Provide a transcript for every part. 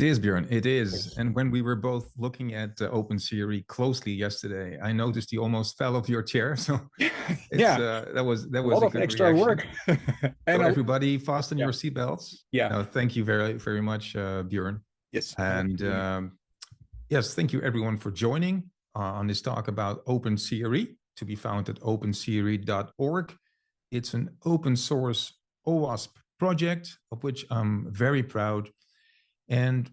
It is, Björn. It is. Yes. And when we were both looking at OpenCRE closely yesterday, I noticed you almost fell off your chair. So it's Yeah, that was a lot a of good extra reaction. work. So and everybody, fasten yeah, your seatbelts. yeah, No, thank you very, very much, Björn. yes. And yes, thank you everyone for joining on this talk about OpenCRE, to be found at opencre.org. It's an open source OWASP project of which I'm very proud. And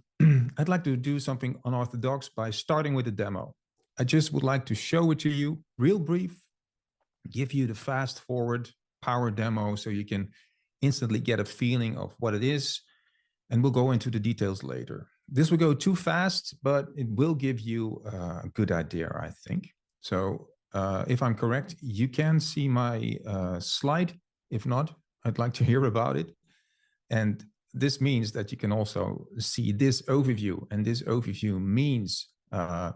I'd like to do something unorthodox by starting with a demo. I just would like to show it to you real brief, give you the fast forward power demo so you can instantly get a feeling of what it is. And we'll go into the details later. This will go too fast, but it will give you a good idea, I think. So if I'm correct, you can see my slide. If not, I'd like to hear about it. And this means that you can also see this overview. And this overview means an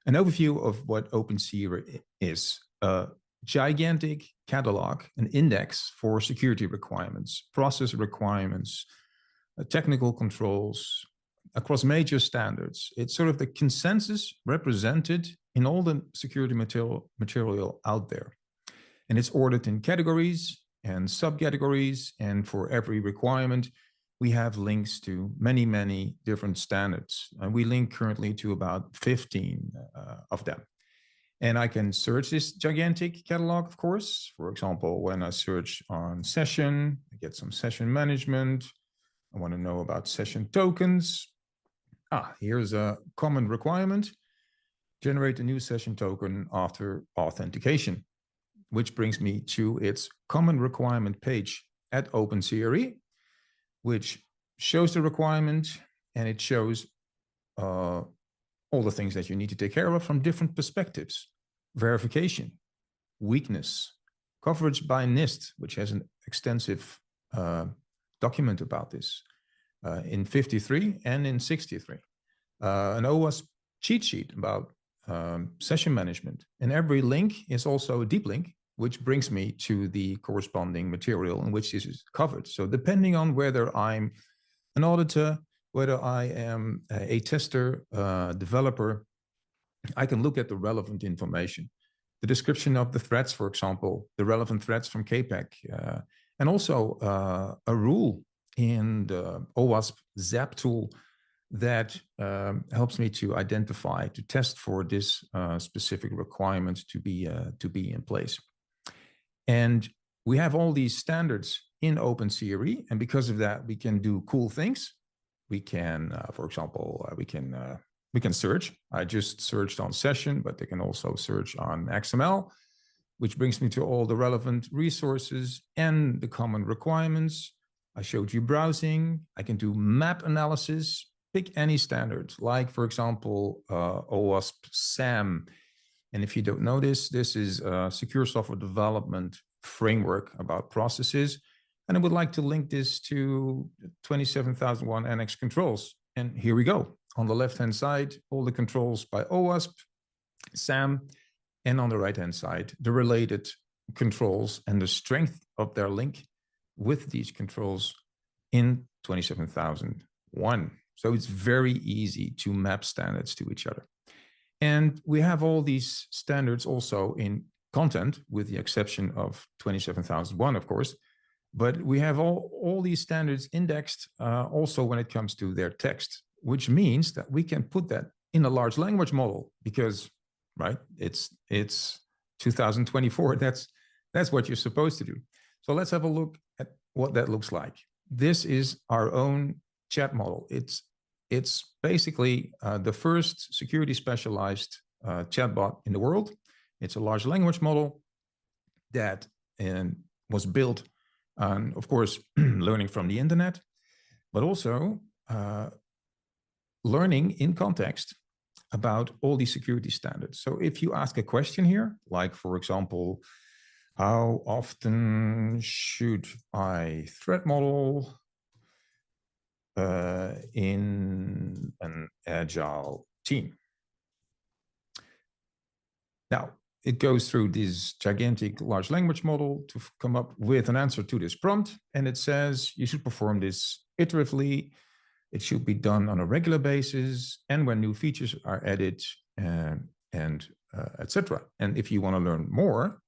overview of what OpenCRE is. A gigantic catalog, an index for security requirements, process requirements, technical controls across major standards. It's sort of the consensus represented in all the security material out there. And it's ordered in categories and subcategories. And for every requirement, we have links to many, many different standards. And we link currently to about 15 of them. And I can search this gigantic catalog, of course. For example, when I search on session, I get some session management. I want to know about session tokens. Here's a common requirement. Generate a new session token after authentication, which brings me to its common requirement page at OpenCRE, which shows the requirement, and it shows all the things that you need to take care of from different perspectives. Verification, weakness, coverage by NIST, which has an extensive document about this in 53 and in 63. An OWASP cheat sheet about session management. And every link is also a deep link, which brings me to the corresponding material in which this is covered. So depending on whether I'm an auditor, whether I am a tester, developer, I can look at the relevant information. The description of the threats, for example, the relevant threats from KPEC, and also a rule in the OWASP ZAP tool that helps me to identify, to test for this specific requirement to be in place. And we have all these standards in OpenCRE, and because of that, we can do cool things. We can, for example, we can search. I just searched on session, but they can also search on XML, which brings me to all the relevant resources and the common requirements. I showed you browsing. I can do map analysis, pick any standard, like, for example, OWASP SAM. And if you don't know this, this is a secure software development framework about processes. And I would like to link this to 27001 Annex controls. And here we go. On the left-hand side, all the controls by OWASP, SAM, and on the right-hand side, the related controls and the strength of their link with these controls in 27001. So it's very easy to map standards to each other. And we have all these standards also in content, with the exception of 27001, of course. But we have all these standards indexed also when it comes to their text, which means that we can put that in a large language model because, right, it's 2024. That's what you're supposed to do. So let's have a look at what that looks like. This is our own chat model. It's basically the first security specialized chatbot in the world. It's a large language model that was built on, of course, learning from the internet, but also learning in context about all these security standards. So if you ask a question here, like, for example, how often should I threat model in an agile team? Now, it goes through this gigantic large language model to come up with an answer to this prompt. And it says you should perform this iteratively It should be done on a regular basis and when new features are added etc. And if you want to learn more,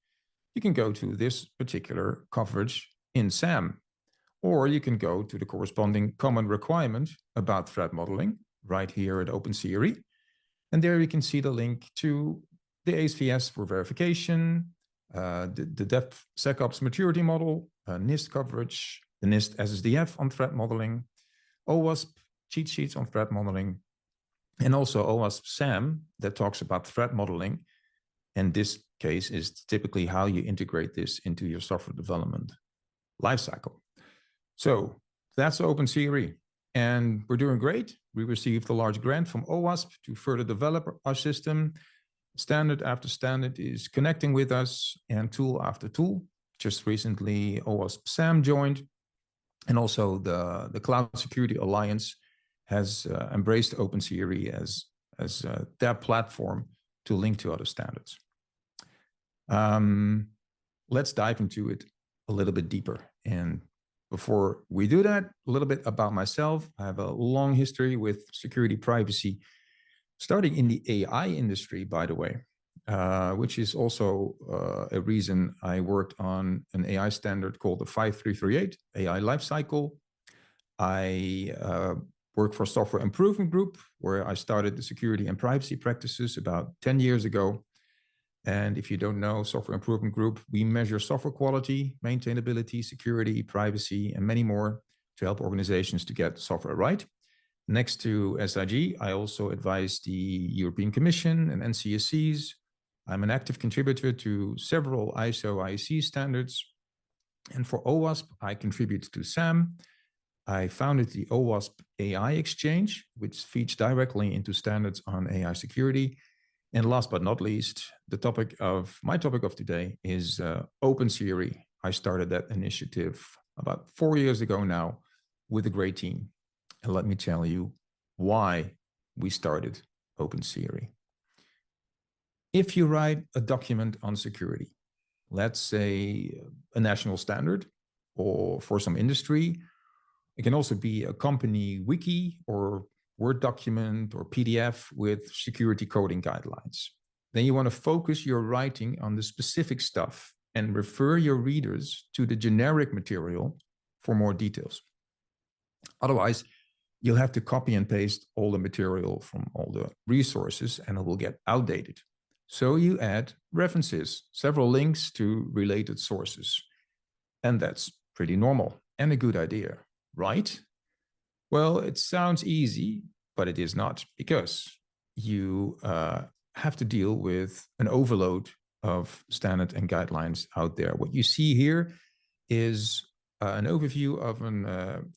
you can go to this particular coverage in SAM, or you can go to the corresponding common requirement about threat modeling right here at OpenCRE. And there you can see the link to the ASVS for verification, the DevSecOps maturity model, NIST coverage, the NIST SSDF on threat modeling, OWASP cheat sheets on threat modeling, and also OWASP SAM that talks about threat modeling. And this case is typically how you integrate this into your software development lifecycle. So that's OpenCRE. And we're doing great. We received a large grant from OWASP to further develop our system. Standard after standard is connecting with us and tool after tool. Just recently, OWASP SAM joined. And also the Cloud Security Alliance has embraced OpenCRE as their platform to link to other standards. Let's dive into it a little bit deeper. And before we do that, a little bit about myself. I have a long history with security privacy, starting in the AI industry, by the way, which is also a reason I worked on an AI standard called the 5338 AI Lifecycle. I work for Software Improvement Group, where I started the security and privacy practices about 10 years ago. And if you don't know Software Improvement Group, we measure software quality, maintainability, security, privacy, and many more to help organizations to get software right. Next to SIG, I also advise the European Commission and NCSCs. I'm an active contributor to several ISO IEC standards. And for OWASP, I contribute to SAM. I founded the OWASP AI Exchange, which feeds directly into standards on AI security. And last but not least, my topic of today is OpenCRE. I started that initiative about 4 years ago now with a great team. And let me tell you why we started OpenCRE. If you write a document on security, let's say a national standard, or for some industry, it can also be a company wiki or Word document or PDF with security coding guidelines. Then you want to focus your writing on the specific stuff and refer your readers to the generic material for more details. Otherwise, you'll have to copy and paste all the material from all the resources and it will get outdated. So you add references, several links to related sources. And that's pretty normal and a good idea, right? Well, it sounds easy, but it is not, because you have to deal with an overload of standard and guidelines out there. What you see here is an overview of an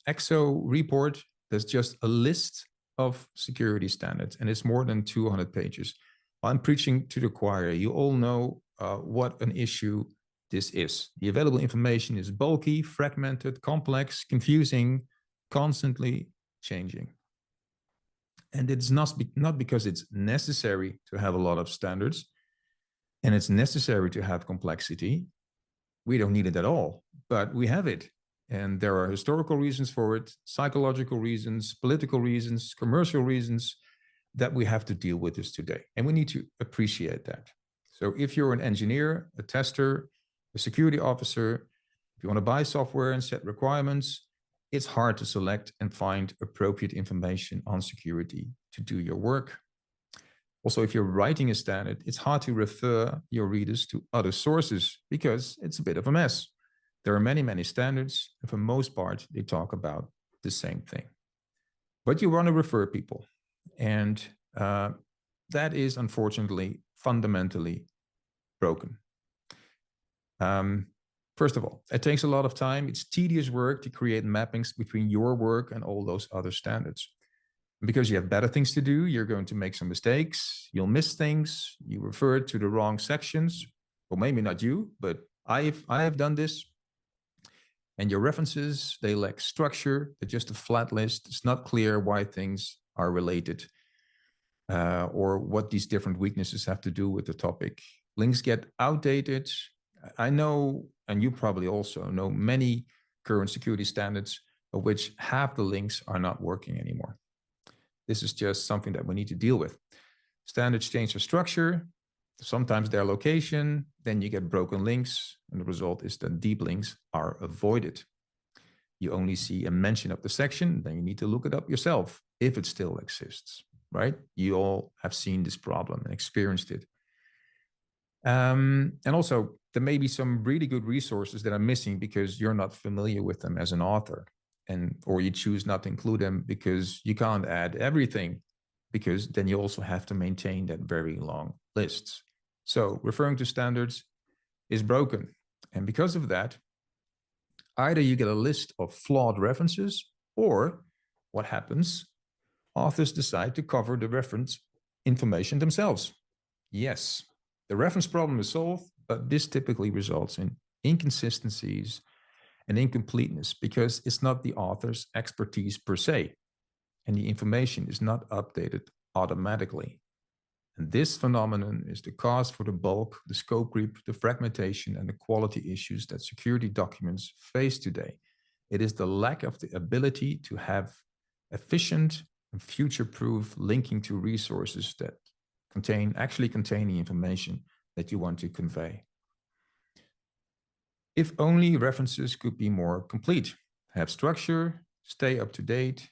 EXO report. There's just a list of security standards, and it's more than 200 pages. I'm preaching to the choir. You all know what an issue this is. The available information is bulky, fragmented, complex, confusing, constantly changing. And it's not because it's necessary to have a lot of standards and it's necessary to have complexity. We don't need it at all, but we have it. And there are historical reasons for it, psychological reasons, political reasons, commercial reasons that we have to deal with this today. And we need to appreciate that. So if you're an engineer, a tester, a security officer, if you want to buy software and set requirements, it's hard to select and find appropriate information on security to do your work. Also, if you're writing a standard, it's hard to refer your readers to other sources because it's a bit of a mess. There are many, many standards, and for most part, they talk about the same thing. But you want to refer people, and that is unfortunately fundamentally broken. First of all, it takes a lot of time. It's tedious work to create mappings between your work and all those other standards. And because you have better things to do, you're going to make some mistakes. You'll miss things. You refer to the wrong sections. Well, maybe not you, but I have done this. And your references, they lack structure. They're just a flat list. It's not clear why things are related or what these different weaknesses have to do with the topic. Links get outdated. I know, and you probably also know, many current security standards of which half the links are not working anymore. This is just something that we need to deal with. Standards change their structure, sometimes their location, then you get broken links, and the result is that deep links are avoided. You only see a mention of the section, then you need to look it up yourself if it still exists, right? You all have seen this problem and experienced it. And also, there may be some really good resources that are missing because you're not familiar with them as an author, or you choose not to include them because you can't add everything, because then you also have to maintain that very long list. So referring to standards is broken. And because of that, either you get a list of flawed references, or what happens, authors decide to cover the reference information themselves. Yes, the reference problem is solved, but this typically results in inconsistencies and incompleteness because it's not the author's expertise per se, and the information is not updated automatically. And this phenomenon is the cause for the bulk, the scope creep, the fragmentation, and the quality issues that security documents face today. It is the lack of the ability to have efficient and future-proof linking to resources that actually contain the information that you want to convey. If only references could be more complete, have structure, stay up to date.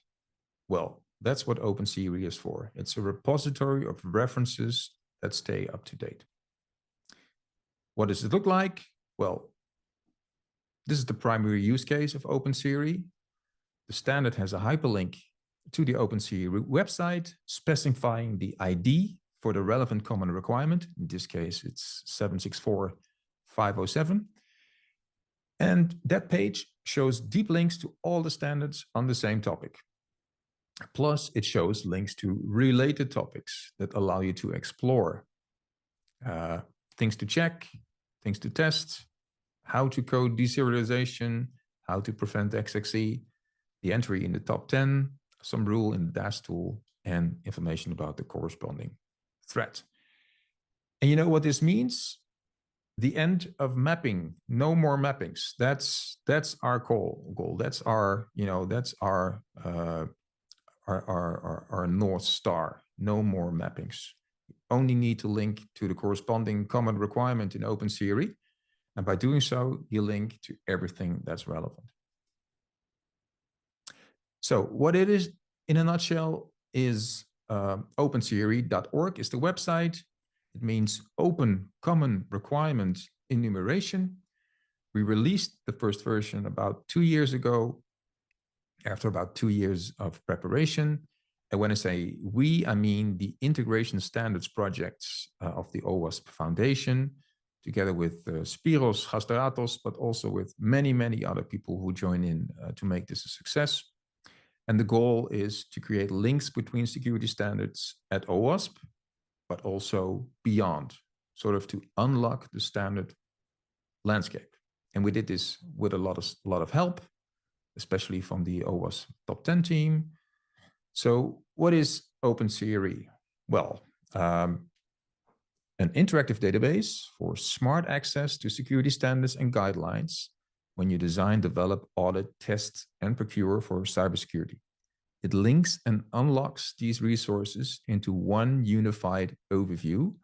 Well, that's what OpenCRE is for. It's a repository of references that stay up to date. What does it look like? Well, this is the primary use case of OpenCRE. The standard has a hyperlink to the OpenCRE website specifying the ID for the relevant common requirement. In this case, it's 764-507. And that page shows deep links to all the standards on the same topic. Plus, it shows links to related topics that allow you to explore things to check, things to test, how to code deserialization, how to prevent XXE, the entry in the top 10, some rule in the DAS tool, and information about the corresponding threat. And you know what this means? The end of mapping. No more mappings. That's our goal. That's our our North Star. No more mappings. You only need to link to the corresponding common requirement in OpenCRE. And by doing so, you link to everything that's relevant. So what it is in a nutshell is OpenCRE.org is the website. It means Open Common Requirement Enumeration. We released the first version about 2 years ago, after about 2 years of preparation. And when I say we, I mean the integration standards projects of the OWASP Foundation, together with Spiros Gastratos, but also with many, many other people who join in to make this a success. And the goal is to create links between security standards at OWASP, but also beyond, sort of to unlock the standard landscape. And we did this with a lot of help, especially from the OWASP Top 10 team. So what is OpenCRE? Well, an interactive database for smart access to security standards and guidelines when you design, develop, audit, test, and procure for cybersecurity. It links and unlocks these resources into one unified overview,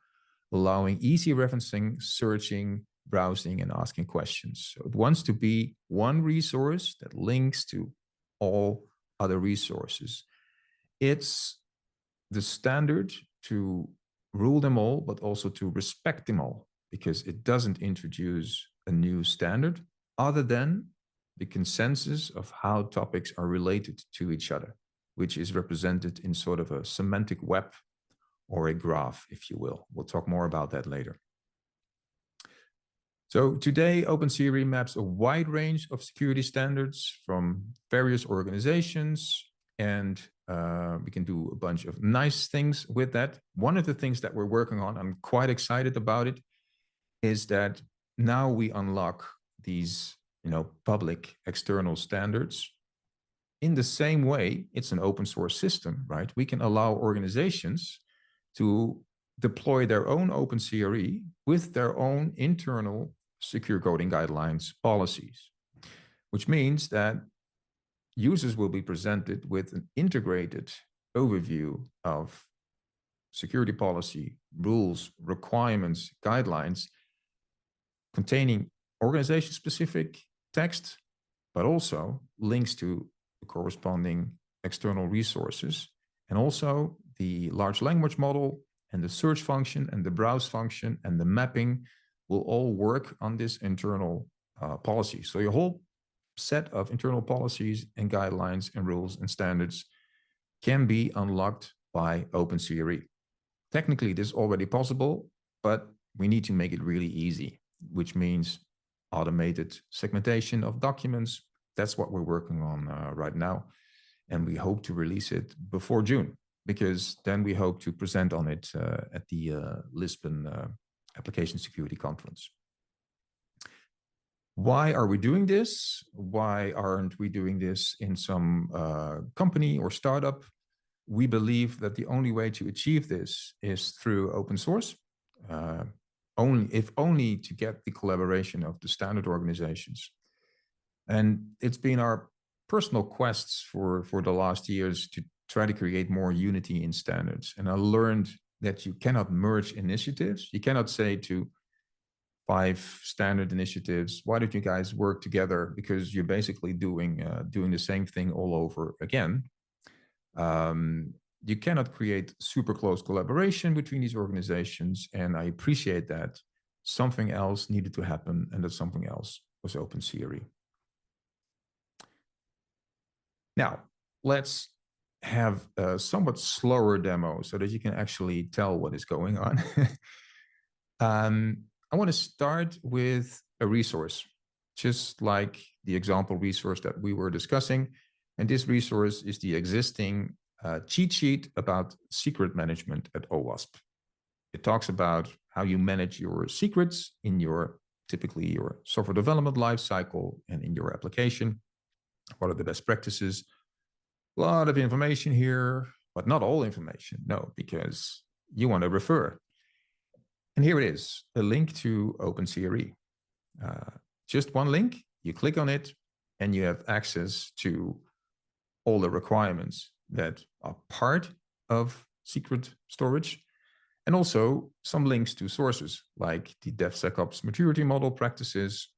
allowing easy referencing, searching, browsing, and asking questions. So it wants to be one resource that links to all other resources. It's the standard to rule them all, but also to respect them all, because it doesn't introduce a new standard other than the consensus of how topics are related to each other, which is represented in sort of a semantic web or a graph, if you will. We'll talk more about that later. So today, OpenCRE maps a wide range of security standards from various organizations, and we can do a bunch of nice things with that. One of the things that we're working on, I'm quite excited about it, is that now we unlock these, public external standards. In the same way, it's an open source system, right? We can allow organizations to deploy their own OpenCRE with their own internal secure coding guidelines policies, which means that users will be presented with an integrated overview of security policy, rules, requirements, guidelines containing organization-specific text, but also links to the corresponding external resources, and also the large language model and the search function and the browse function and the mapping will all work on this internal policy. So your whole set of internal policies and guidelines and rules and standards can be unlocked by OpenCRE. Technically, this is already possible, but we need to make it really easy, which means automated segmentation of documents. That's what we're working on right now. And we hope to release it before June, because then we hope to present on it at the Lisbon Application Security Conference. Why are we doing this? Why aren't we doing this in some company or startup? We believe that the only way to achieve this is through open source, only to get the collaboration of the standard organizations. And it's been our personal quests for the last years to try to create more unity in standards. And I learned that you cannot merge initiatives. You cannot say to 5 standard initiatives, why don't you guys work together? Because you're basically doing the same thing all over again. You cannot create super close collaboration between these organizations, and I appreciate that. Something else needed to happen, and that something else was OpenCRE. Now, let's have a somewhat slower demo so that you can actually tell what is going on. I want to start with a resource, just like the example resource that we were discussing. And this resource is the existing cheat sheet about secret management at OWASP. It talks about how you manage your secrets in typically your software development lifecycle and in your application. What are the best practices? A lot of information here, but not all information. No, because you want to refer. And here it is, a link to OpenCRE. Just one link, you click on it, and you have access to all the requirements that are part of secret storage, and also some links to sources like the DevSecOps maturity model practices,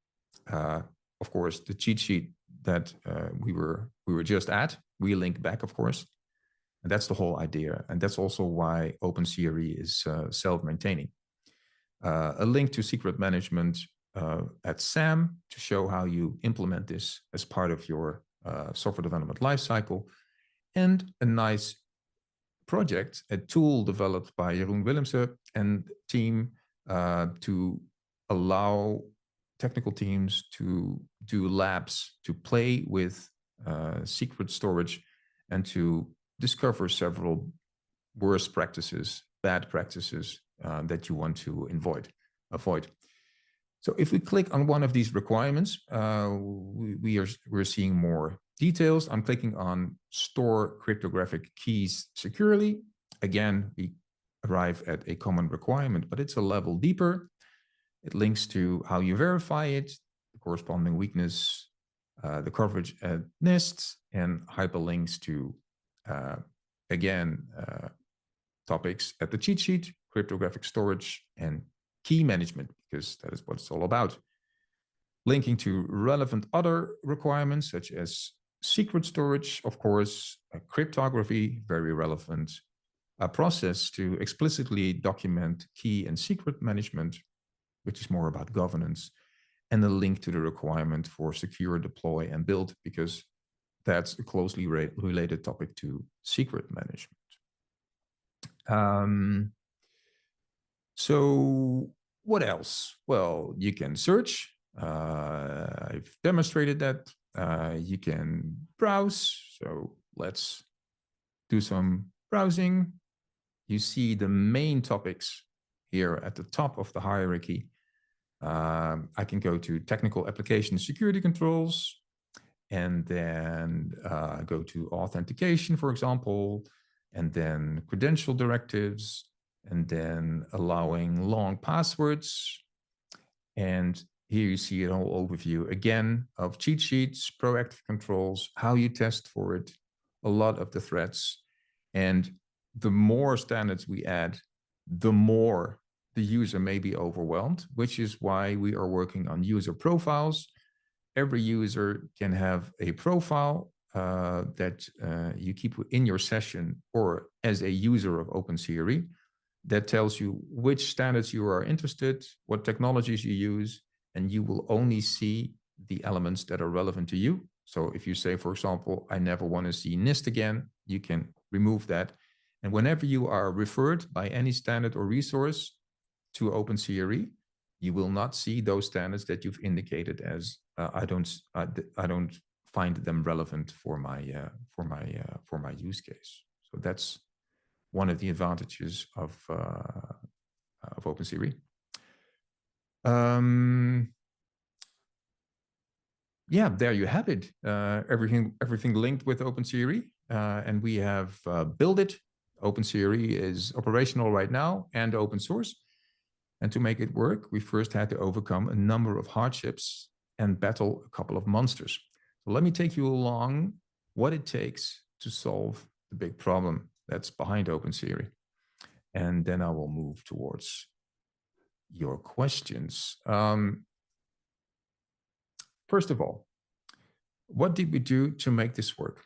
of course, the cheat sheet that we were just at. We link back, of course, and that's the whole idea. And that's also why OpenCRE is self-maintaining. A link to secret management at SAM to show how you implement this as part of your software development lifecycle, and a nice project, a tool developed by Jeroen Willemse and team to allow technical teams to do labs, to play with secret storage, and to discover several worst practices, bad practices that you want to avoid. So if we click on one of these requirements, we're seeing more details. I'm clicking on store cryptographic keys securely. Again, we arrive at a common requirement, but it's a level deeper. It links to how you verify it, the corresponding weakness, the coverage at NIST, and hyperlinks to, again, topics at the cheat sheet, cryptographic storage, and key management, because that is what it's all about. Linking to relevant other requirements, such as secret storage, of course, cryptography, very relevant, a process to explicitly document key and secret management, which is more about governance, and a link to the requirement for secure deploy and build, because that's a closely related topic to secret management. So what else? Well, you can search. I've demonstrated that. You can browse. So let's do some browsing. You see the main topics here at the top of the hierarchy. I can go to technical application security controls, and then go to authentication, for example, and then credential directives, and then allowing long passwords, and Here you see an whole overview again of cheat sheets, proactive controls, how you test for it, a lot of the threats. And the more standards we add, the more the user may be overwhelmed, which is why we are working on user profiles. Every user can have a profile that you keep in your session or as a user of OpenCRE that tells you which standards you are interested, what technologies you use, and you will only see the elements that are relevant to you. So if you say, for example, I never want to see NIST again, you can remove that. And whenever you are referred by any standard or resource to OpenCRE, you will not see those standards that you've indicated as I don't find them relevant for my use case. So that's one of the advantages of OpenCRE. Yeah, there you have it. Everything linked with OpenCRE, and we have built it. OpenCRE is operational right now and open source. And to make it work, we first had to overcome a number of hardships and battle a couple of monsters. So let me take you along what it takes to solve the big problem that's behind OpenCRE. And then I will move towards your questions. First of all, what did we do to make this work?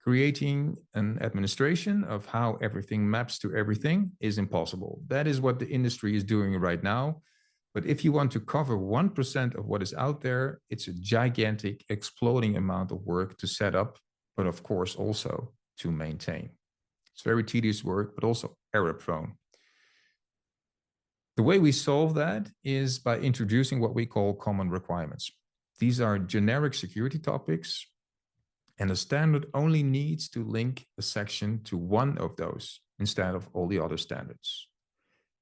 Creating an administration of how everything maps to everything is impossible. That is what the industry is doing right now. But if you want to cover 1% of what is out there, it's a gigantic, exploding amount of work to set up, but of course also to maintain. It's very tedious work, but also error prone. The way we solve that is by introducing what we call common requirements. These are generic security topics, and the standard only needs to link a section to one of those instead of all the other standards.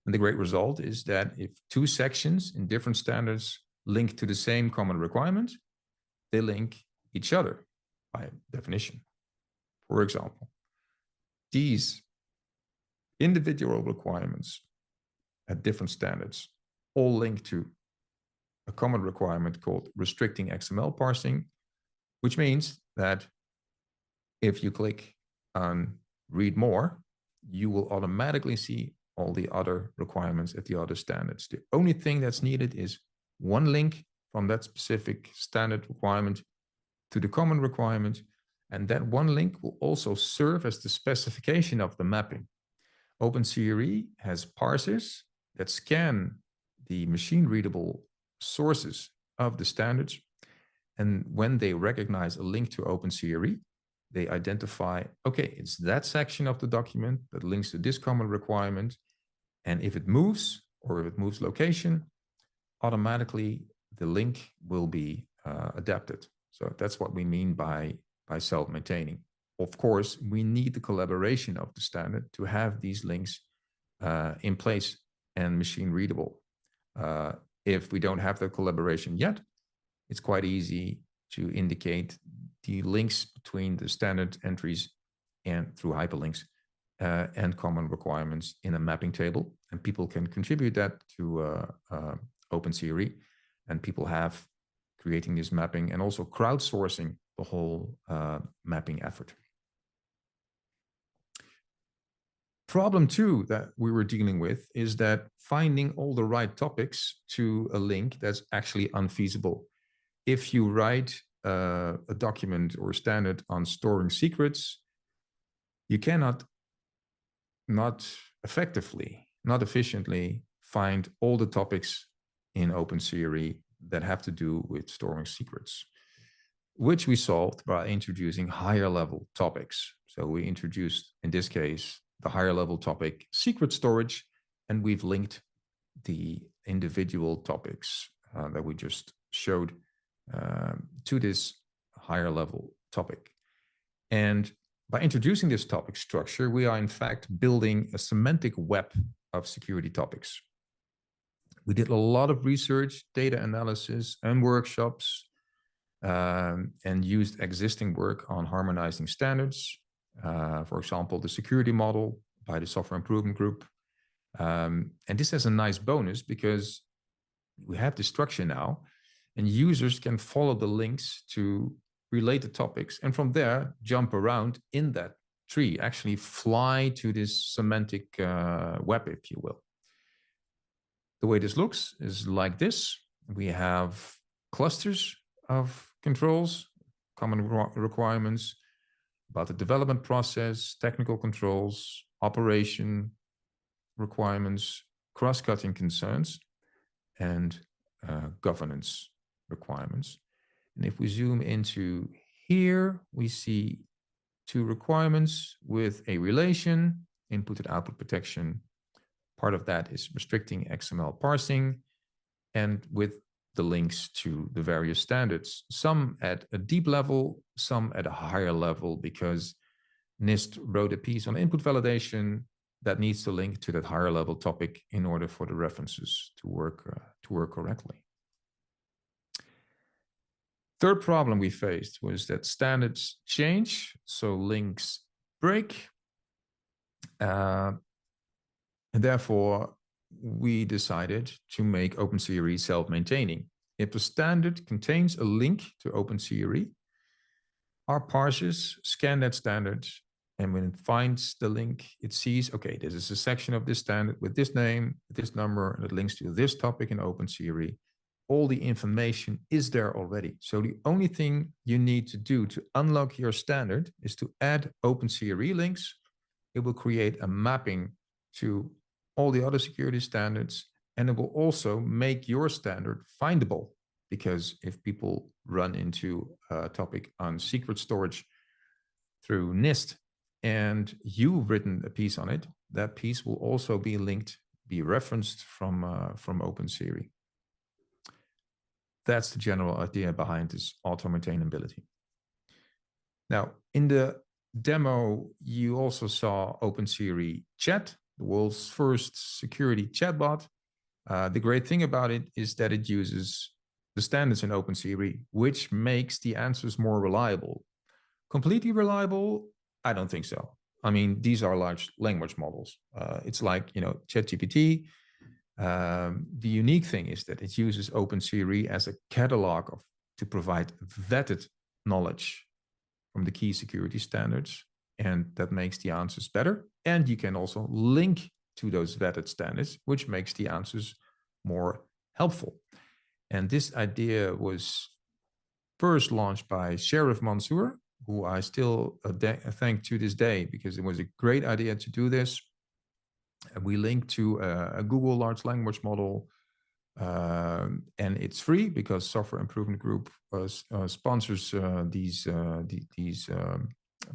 And the great result is that if two sections in different standards link to the same common requirement, they link each other by definition. For example, these individual requirements at different standards all link to a common requirement called restricting XML parsing, which means that if you click on read more, you will automatically see all the other requirements at the other standards. The only thing that's needed is one link from that specific standard requirement to the common requirement, and that one link will also serve as the specification of the mapping. OpenCRE has parsers that scan the machine-readable sources of the standards, and when they recognize a link to OpenCRE, they identify, okay, it's that section of the document that links to this common requirement, and if it moves, or if it moves location, automatically the link will be adapted. So that's what we mean by self-maintaining. Of course, we need the collaboration of the standard to have these links in place and machine readable. If we don't have the collaboration yet, it's quite easy to indicate the links between the standard entries and through hyperlinks and common requirements in a mapping table. And people can contribute that to OpenCRE, and people have creating this mapping and also crowdsourcing the whole mapping effort. Problem two that we were dealing with is that finding all the right topics to a link that's actually unfeasible. If you write a document or standard on storing secrets, you cannot not efficiently find all the topics in OpenCRE that have to do with storing secrets, which we solved by introducing higher level topics. So we introduced, in this case, the higher level topic secret storage, and we've linked the individual topics that we just showed to this higher level topic. And by introducing this topic structure, we are in fact building a semantic web of security topics. We did a lot of research, data analysis, and workshops, and used existing work on harmonizing standards. For example, the security model by the Software Improvement Group. And this has a nice bonus because we have the structure now, and users can follow the links to related topics, and from there jump around in that tree, actually fly to this semantic web, if you will. The way this looks is like this. We have clusters of controls, common requirements about the development process, technical controls, operation requirements, cross-cutting concerns, and governance requirements. And if we zoom into here, we see two requirements with a relation, input and output protection. Part of that is restricting XML parsing, and with the links to the various standards, some at a deep level, some at a higher level, because NIST wrote a piece on input validation that needs to link to that higher level topic in order for the references to work correctly. Third problem we faced was that standards change, so links break. And therefore, we decided to make OpenCRE self-maintaining. If the standard contains a link to OpenCRE, our parsers scan that standard, and when it finds the link, it sees, okay, this is a section of this standard with this name, this number, and it links to this topic in OpenCRE. All the information is there already. So the only thing you need to do to unlock your standard is to add OpenCRE links. It will create a mapping to all the other security standards, and it will also make your standard findable, because if people run into a topic on secret storage through NIST and you've written a piece on it, that piece will also be linked, be referenced from OpenCRE. That's the general idea behind this auto-maintainability. Now, in the demo, you also saw OpenCRE Chat, the world's first security chatbot. The great thing about it is that it uses the standards in OpenCRE, which makes the answers more reliable. Completely reliable? I don't think so. I mean, these are large language models. It's like, ChatGPT. The unique thing is that it uses OpenCRE as a catalog to provide vetted knowledge from the key security standards, and that makes the answers better. And you can also link to those vetted standards, which makes the answers more helpful. And this idea was first launched by Sheriff Mansour, who I still thank to this day, because it was a great idea to do this. And we linked to a Google large language model, and it's free because Software Improvement Group sponsors these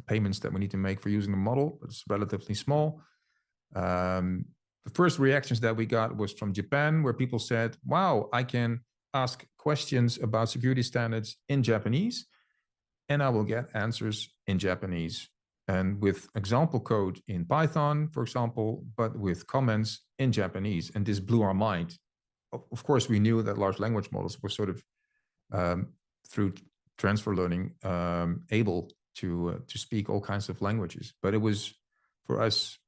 payments that we need to make for using the model. It's relatively small. The first reactions that we got was from Japan, where people said, wow, I can ask questions about security standards in Japanese, and I will get answers in Japanese, and with example code in Python, for example, but with comments in Japanese. And this blew our mind. Of course, we knew that large language models were sort of, through transfer learning, able to speak all kinds of languages. But it was, for us,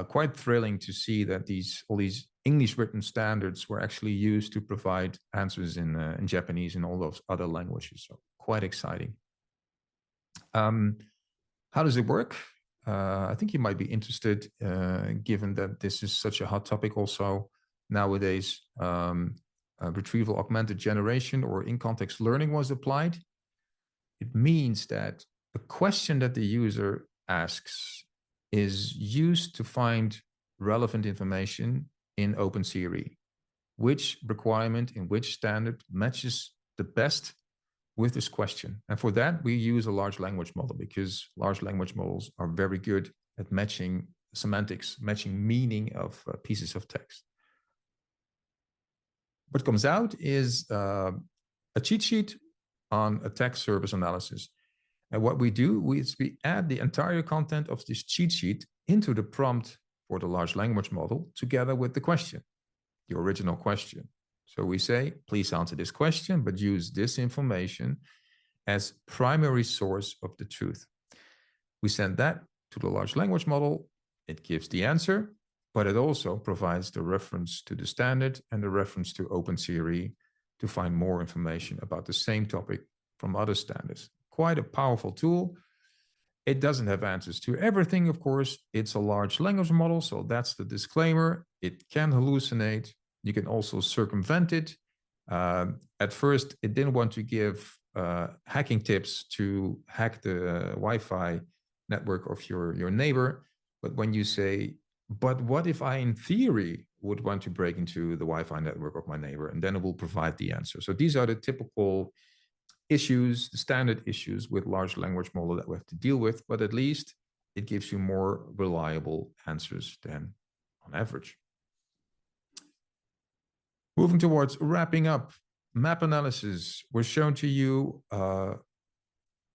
quite thrilling to see that all these English written standards were actually used to provide answers in Japanese and all those other languages. So quite exciting. How does it work? I think you might be interested, given that this is such a hot topic also nowadays. Retrieval augmented generation, or in-context learning, was applied. It means that the question that the user asks is used to find relevant information in OpenCRE. Which requirement in which standard matches the best with this question? And for that, we use a large language model, because large language models are very good at matching semantics, matching meaning of pieces of text. What comes out is a cheat sheet on attack surface analysis. And what we do is we add the entire content of this cheat sheet into the prompt for the large language model together with the question, the original question. So we say, please answer this question, but use this information as primary source of the truth. We send that to the large language model. It gives the answer. but it also provides the reference to the standard and the reference to OpenCRE to find more information about the same topic from other standards. Quite a powerful tool. It doesn't have answers to everything, of course. It's a large language model, so that's the disclaimer. It can hallucinate. You can also circumvent it. At first, it didn't want to give hacking tips to hack the Wi-Fi network of your neighbor. But when you say, but what if I, in theory, would want to break into the Wi-Fi network of my neighbor? And then it will provide the answer. So these are the typical issues, the standard issues with large language model that we have to deal with, but at least it gives you more reliable answers than on average. Moving towards wrapping up, map analysis was shown to you.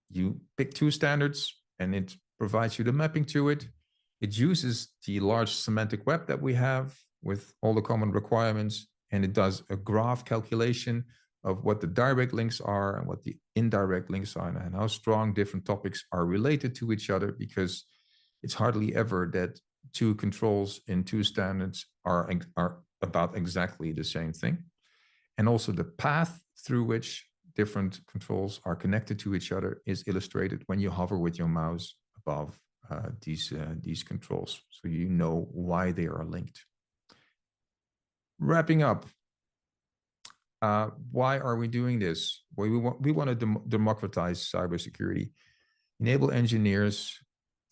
You pick two standards and it provides you the mapping to it. It uses the large semantic web that we have with all the common requirements, and it does a graph calculation of what the direct links are and what the indirect links are and how strong different topics are related to each other, because it's hardly ever that two controls in two standards are about exactly the same thing. And also the path through which different controls are connected to each other is illustrated when you hover with your mouse above these controls, so you know why they are linked. Wrapping up, why are we doing this? Well, we want to democratize cybersecurity, enable engineers,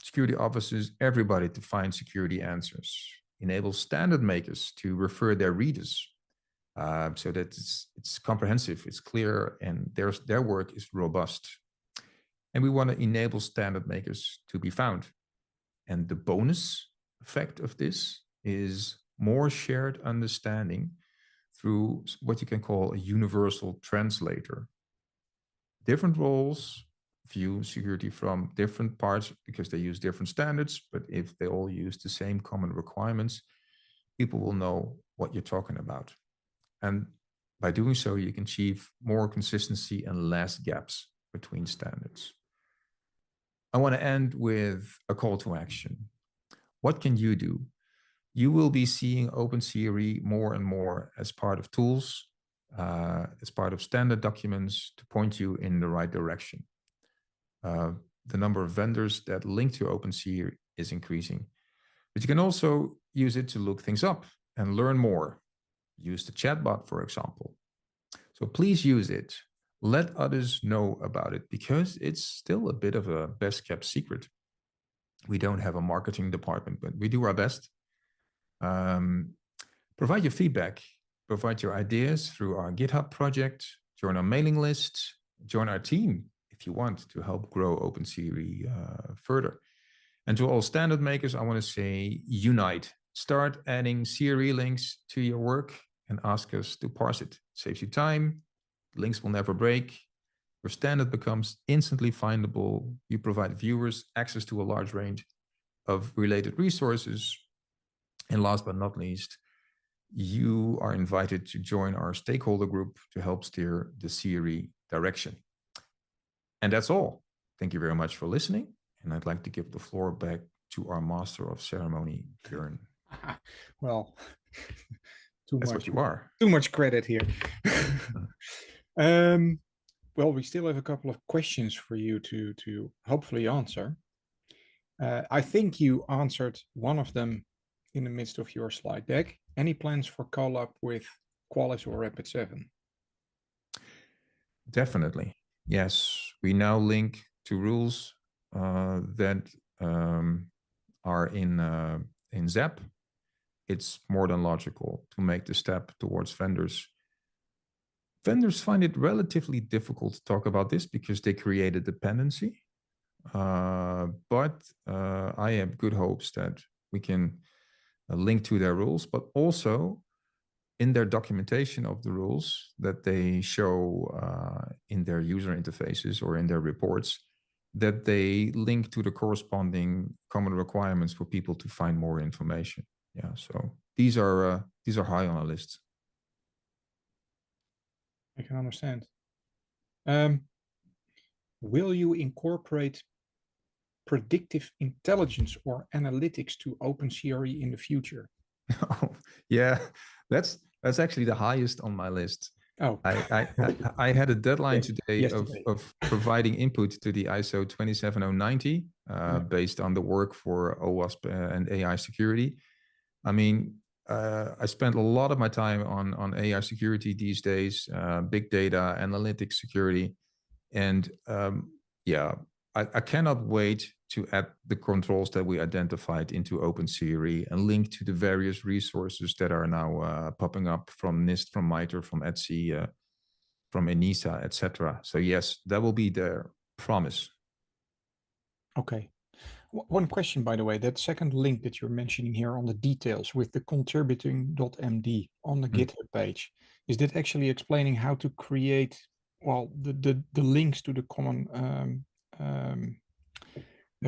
security officers, everybody to find security answers, enable standard makers to refer their readers so that it's comprehensive, it's clear, and their work is robust. And we want to enable standard makers to be found. And the bonus effect of this is more shared understanding through what you can call a universal translator. Different roles view security from different parts because they use different standards, but if they all use the same common requirements, people will know what you're talking about. And by doing so, you can achieve more consistency and less gaps between standards. I want to end with a call to action. What can you do? You will be seeing OpenCRE more and more as part of tools, as part of standard documents to point you in the right direction. The number of vendors that link to OpenCRE is increasing, but you can also use it to look things up and learn more. Use the chatbot, for example. So please use it. Let others know about it because it's still a bit of a best kept secret. We don't have a marketing department, but we do our best. Provide your feedback, provide your ideas through our GitHub project, join our mailing list, join our team if you want to help grow OpenCRE further. And to all standard makers, I want to say unite. Start adding CRE links to your work and ask us to parse it. Saves you time. Links will never break. Your standard becomes instantly findable. You provide viewers access to a large range of related resources. And last but not least, you are invited to join our stakeholder group to help steer the CRE direction. And that's all. Thank you very much for listening. And I'd like to give the floor back to our master of ceremony, Björn. Well, That's what you are. Too much credit here. Well, we still have a couple of questions for you to hopefully answer. I think you answered one of them in the midst of your slide deck. Any plans for collab with Qualys or Rapid7? Definitely. Yes, we now link to rules that are in ZAP. It's more than logical to make the step towards vendors. Vendors find it relatively difficult to talk about this because they create a dependency. But I have good hopes that we can link to their rules, but also in their documentation of the rules that they show in their user interfaces or in their reports, that they link to the corresponding common requirements for people to find more information. Yeah, so these are high on our list. I can understand. Will you incorporate predictive intelligence or analytics to OpenCRE in the future? Oh, yeah, that's actually the highest on my list. Oh, I had a deadline today yesterday. of providing input to the ISO 27090 Yeah. based on the work for OWASP and AI security. I mean, I spent a lot of my time on AI security these days, big data, analytics security, and yeah, I cannot wait to add the controls that we identified into OpenCRE and link to the various resources that are now popping up from NIST, from MITRE, from ETSI, from ENISA, etc. So yes, that will be their promise. Okay. One question, by the way, that second link that you're mentioning here on the details with the contributing.md on the GitHub page, is that actually explaining how to create, well, the links to the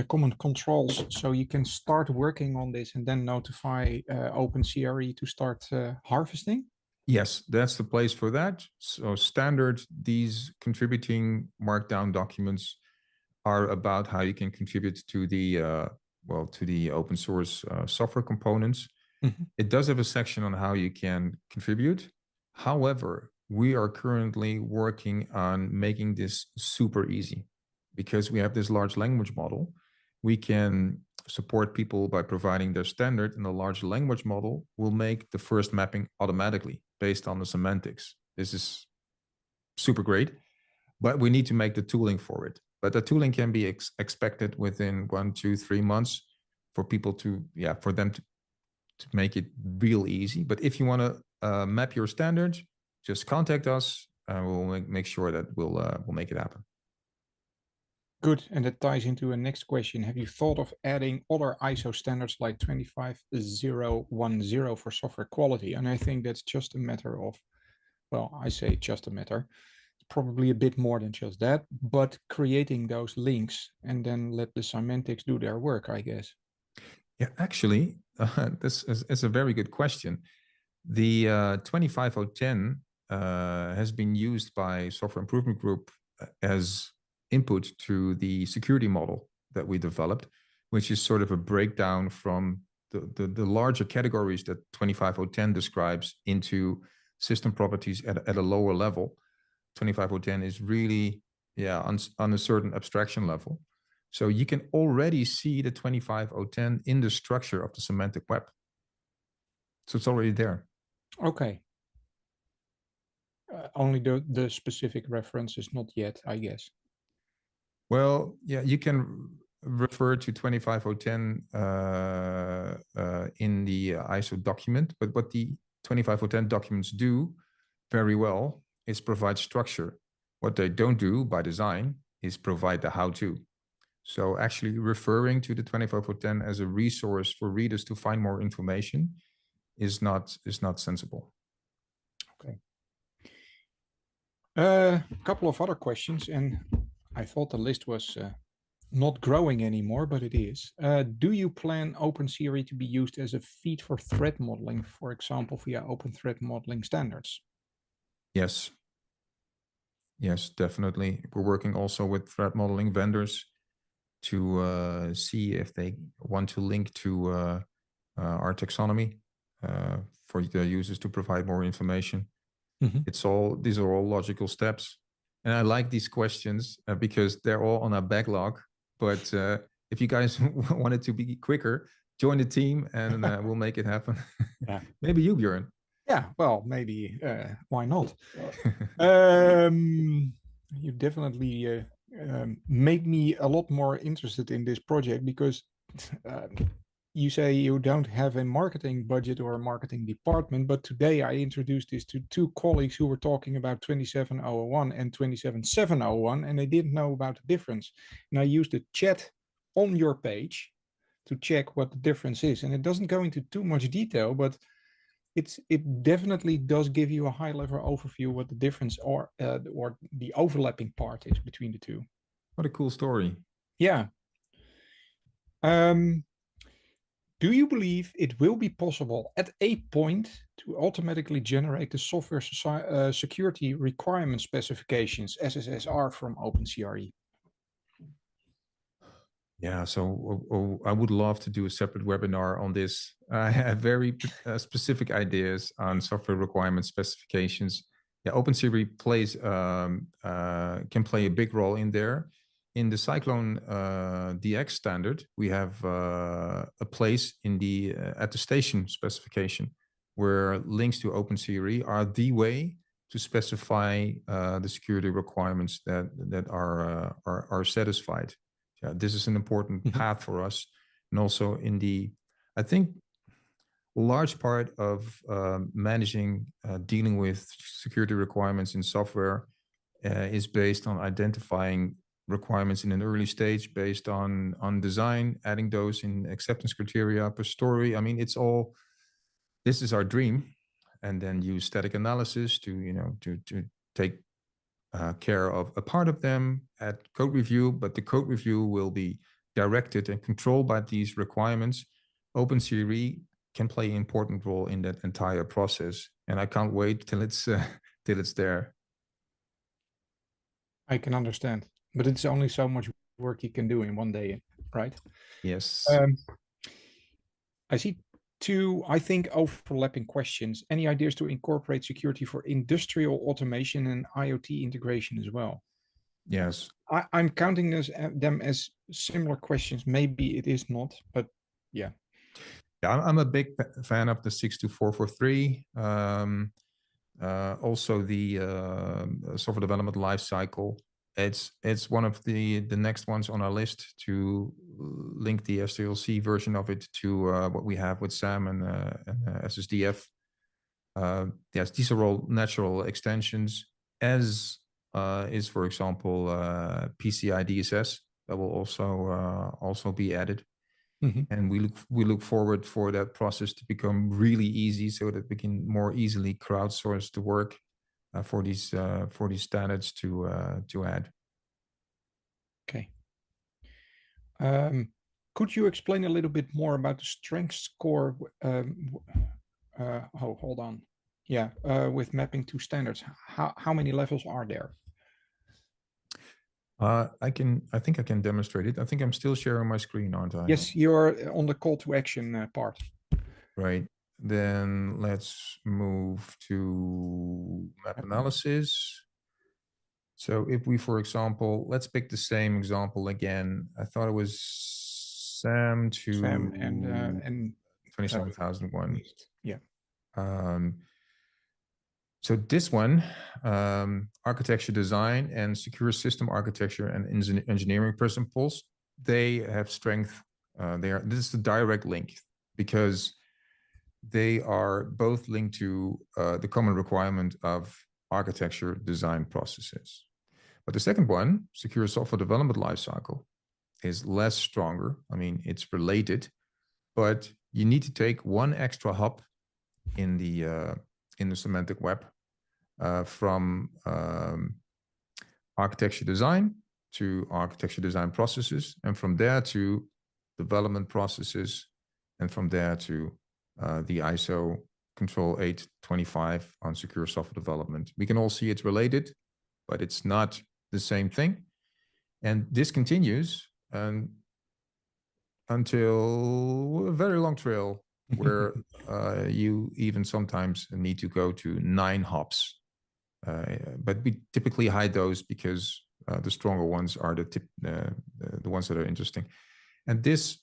common controls, so you can start working on this and then notify OpenCRE to start harvesting? Yes, that's the place for that. So standard, these contributing markdown documents are about how you can contribute to the to the open source software components. Mhm. It does have a section on how you can contribute. However, we are currently working on making this super easy because we have this large language model. We can support people by providing their standard, and the large language model will make the first mapping automatically based on the semantics. This is super great, but we need to make the tooling for it. But the tooling can be expected within 1, 2, 3 months for people to, for them to make it real easy. But if you want to map your standards, just contact us. We'll make sure that we'll make it happen. Good, and that ties into a next question. Have you thought of adding other ISO standards like 25010 for software quality? And I think that's just a matter of, well, I say just a matter, probably a bit more than just that, but creating those links and then let the semantics do their work, I guess. Yeah, actually, this is a very good question. The 25010 has been used by Software Improvement Group as input to the security model that we developed, which is sort of a breakdown from the larger categories that 25010 describes into system properties at a lower level. 25010 is really, on a certain abstraction level. So you can already see the 25010 in the structure of the semantic web. So it's already there. Okay. Only the specific reference is not yet, I guess. Well, yeah, you can refer to 25010 in the ISO document, but what the 25010 documents do very well is provide structure. What they don't do by design is provide the how-to. So actually referring to the 25010 as a resource for readers to find more information is not sensible. Okay. A couple of other questions, and I thought the list was not growing anymore, but it is. Do you plan OpenCRE to be used as a feed for threat modeling, for example, via open threat modeling standards? Yes. Yes, definitely. We're working also with threat modeling vendors to see if they want to link to our taxonomy for the users to provide more information. Mm-hmm. These are all logical steps. And I like these questions because they're all on our backlog. But if you guys want it to be quicker, join the team and we'll make it happen. Yeah. Maybe you, Björn. Yeah, well, maybe. Why not? You definitely made me a lot more interested in this project because you say you don't have a marketing budget or a marketing department, but today I introduced this to two colleagues who were talking about 27001 and 27701, and they didn't know about the difference. And I used the chat on your page to check what the difference is. And it doesn't go into too much detail, but it definitely does give you a high level overview what the difference or the overlapping part is between the two. What a cool story. Yeah. Do you believe it will be possible at a point to automatically generate the software security requirement specifications, SSSR, from OpenCRE? Yeah, so I would love to do a separate webinar on this. I have very specific ideas on software requirement specifications. Yeah, OpenCRE can play a big role in there. In the Cyclone DX standard, we have a place in the attestation specification where links to OpenCRE are the way to specify the security requirements that are satisfied. Yeah, this is an important path for us. And also I think a large part of managing, dealing with security requirements in software is based on identifying requirements in an early stage based on design, adding those in acceptance criteria per story. I mean, this is our dream. And then use static analysis to take care of a part of them at code review, but the code review will be directed and controlled by these requirements. OpenCRE can play an important role in that entire process, and I can't wait till it's there. I can understand, but it's only so much work you can do in one day, right? Yes. I see two, I think, overlapping questions. Any ideas to incorporate security for industrial automation and IoT integration as well? Yes. I'm counting them as similar questions. Maybe it is not, but yeah. Yeah, I'm a big fan of the 62443. Also the software development lifecycle. It's one of the next ones on our list to link the SDLC version of it to what we have with SAM and SSDF. Yes, these are all natural extensions, as is, for example, PCI DSS that will also be added. And we look forward for that process to become really easy, so that we can more easily crowdsource the work for these standards to add. Okay. Could you explain a little bit more about the strength score? Hold on. Yeah, with mapping to standards. How many levels are there? I think I can demonstrate it. I think I'm still sharing my screen, aren't I? Yes, you're on the call to action part. Right. Then let's move to map analysis. So if we, for example, let's pick the same example again. I thought it was SAM to SAM and 27001. Yeah. So this one, architecture design and secure system architecture and engineering principles, they have strength. This is the direct link because they are both linked to the common requirement of architecture design processes. But the second one, secure software development lifecycle, is less stronger. I mean, it's related, but you need to take one extra hop in the semantic web from architecture design to architecture design processes, and from there to development processes, and from there to the ISO control 825 on secure software development. We can all see it's related, but it's not the same thing. And this continues until a very long trail where you even sometimes need to go to 9 hops. But we typically hide those because the stronger ones are the ones that are interesting. And this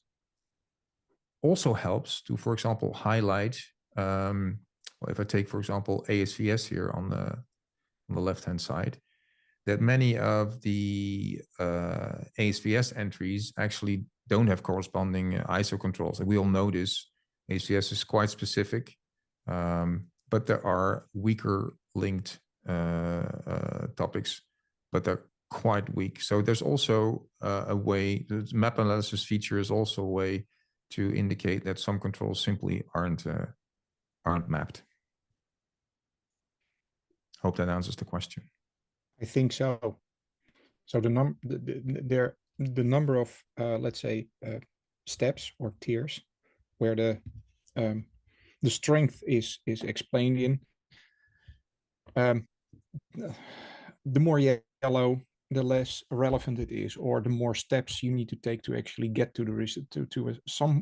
also helps to, for example, highlight, well, if I take, for example, ASVS here on the left-hand side, that many of the ASVS entries actually don't have corresponding ISO controls. And we all know this. ASVS is quite specific, but there are weaker linked topics, but they're quite weak. So there's also a way, the map analysis feature is also a way to indicate that some controls simply aren't mapped. Hope that answers the question. I think so. So the number of let's say steps or tiers where the strength is explained in. The more yellow, the less relevant it is, or the more steps you need to take to actually get to the result, to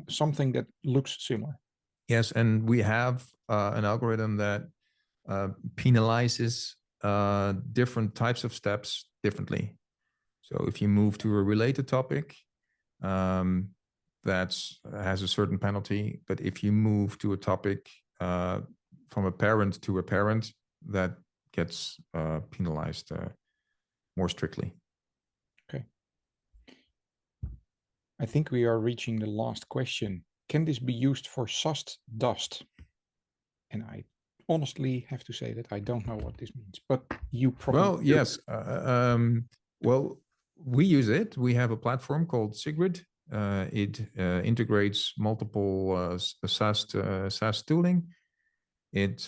something that looks similar. Yes, and we have an algorithm that penalizes different types of steps differently. So if you move to a related topic, that has a certain penalty. But if you move to a topic from a parent to a parent, that gets penalized more strictly. Okay. I think we are reaching the last question. Can this be used for SAST dust? And I honestly have to say that I don't know what this means, but you probably Well, do. yes. Well, we use it. We have a platform called Sigrid. It integrates multiple SaaS tooling. It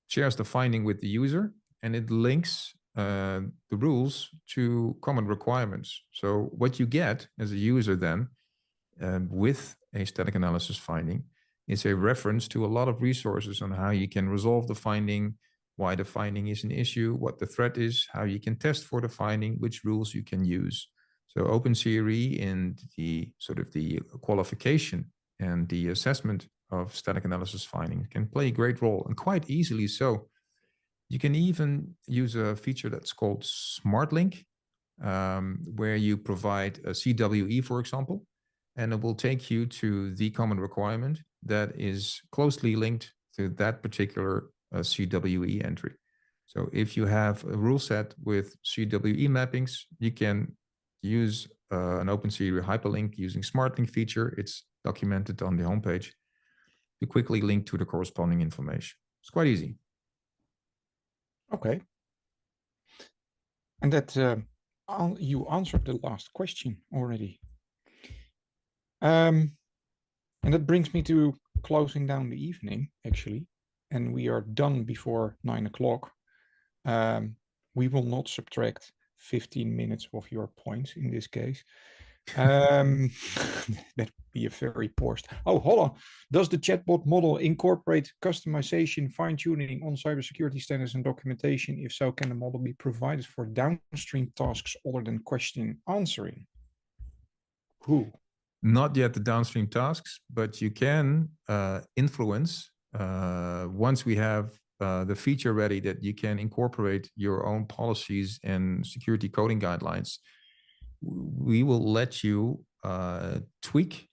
shares the finding with the user, and it links the rules to common requirements. So what you get as a user then with a static analysis finding is a reference to a lot of resources on how you can resolve the finding, why the finding is an issue, what the threat is, how you can test for the finding, which rules you can use. So OpenCRE in the sort of the qualification and the assessment of static analysis finding can play a great role, and quite easily so. You can even use a feature that's called Smart Link, where you provide a CWE, for example, and it will take you to the common requirement that is closely linked to that particular CWE entry. So if you have a rule set with CWE mappings, you can use an OpenCRE hyperlink using Smart Link feature. It's documented on the homepage. You quickly link to the corresponding information. It's quite easy. Okay. And that you answered the last question already. And that brings me to closing down the evening, actually. And we are done before 9 o'clock. We will not subtract 15 minutes of your points in this case. That would be a very poor. Oh, hold on. Does the chatbot model incorporate customization, fine-tuning on cybersecurity standards and documentation? If so, can the model be provided for downstream tasks other than question answering? Who? Not yet the downstream tasks, but you can influence once we have the feature ready that you can incorporate your own policies and security coding guidelines. We will let you tweak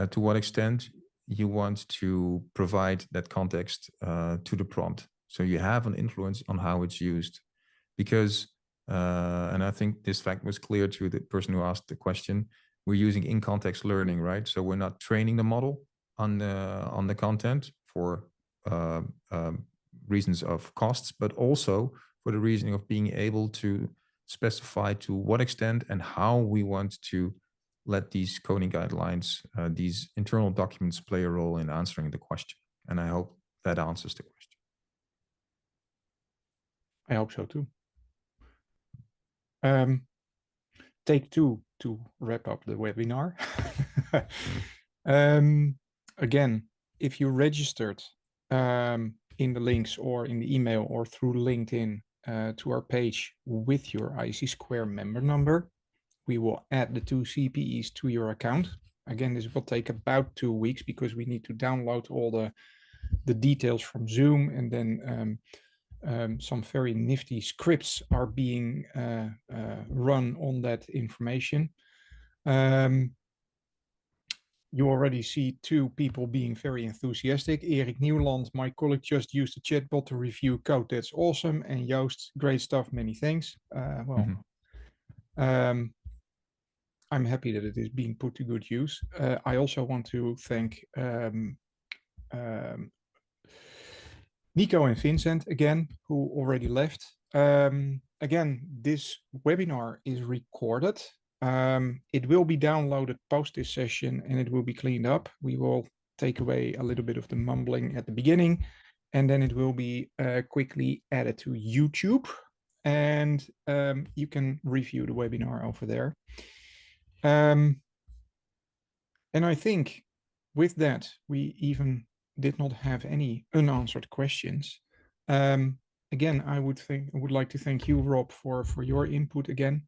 to what extent you want to provide that context to the prompt. So you have an influence on how it's used. Because, and I think this fact was clear to the person who asked the question, we're using in-context learning, right? So we're not training the model on the content for reasons of costs, but also for the reason of being able to specify to what extent and how we want to let these coding guidelines, these internal documents play a role in answering the question. And I hope that answers the question. I hope so too. Take two to wrap up the webinar. Again, if you registered in the links or in the email or through LinkedIn to our page with your ISC2 member number, we will add the 2 CPEs to your account. Again, this will take about 2 weeks because we need to download all the details from Zoom, and then some very nifty scripts are being run on that information. You already see 2 people being very enthusiastic. Erik Nieuwland, my colleague, just used the chatbot to review code. That's awesome. And Joost, great stuff. Many thanks. I'm happy that it is being put to good use. I also want to thank Nico and Vincent again, who already left. Again, this webinar is recorded. It will be downloaded post this session and it will be cleaned up. We will take away a little bit of the mumbling at the beginning, and then it will be quickly added to YouTube, and you can review the webinar over there. And I think with that, we even did not have any unanswered questions. again, I would like to thank you, Rob, for your input again,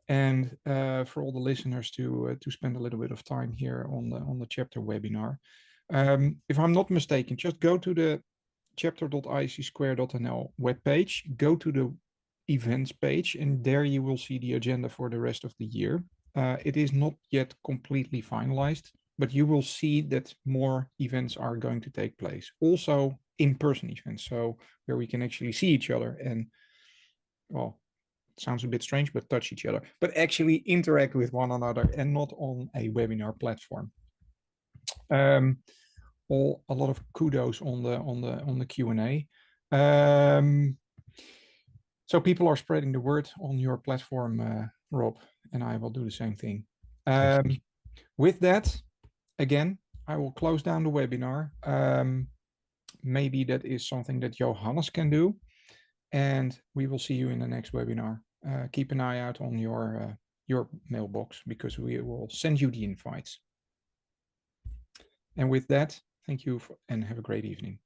and for all the listeners to spend a little bit of time here on the chapter webinar. If I'm not mistaken, just go to the chapter.isc2.nl webpage, go to the events page, and there you will see the agenda for the rest of the year. It is not yet completely finalized, but you will see that more events are going to take place. Also in-person events, so where we can actually see each other and, well, it sounds a bit strange, but touch each other, but actually interact with one another and not on a webinar platform. A lot of kudos on the Q&A. So people are spreading the word on your platform, Rob, and I will do the same thing. With that, again, I will close down the webinar. Maybe that is something that Johannes can do, and we will see you in the next webinar. Keep an eye out on your mailbox, because we will send you the invites. And with that, thank you and have a great evening.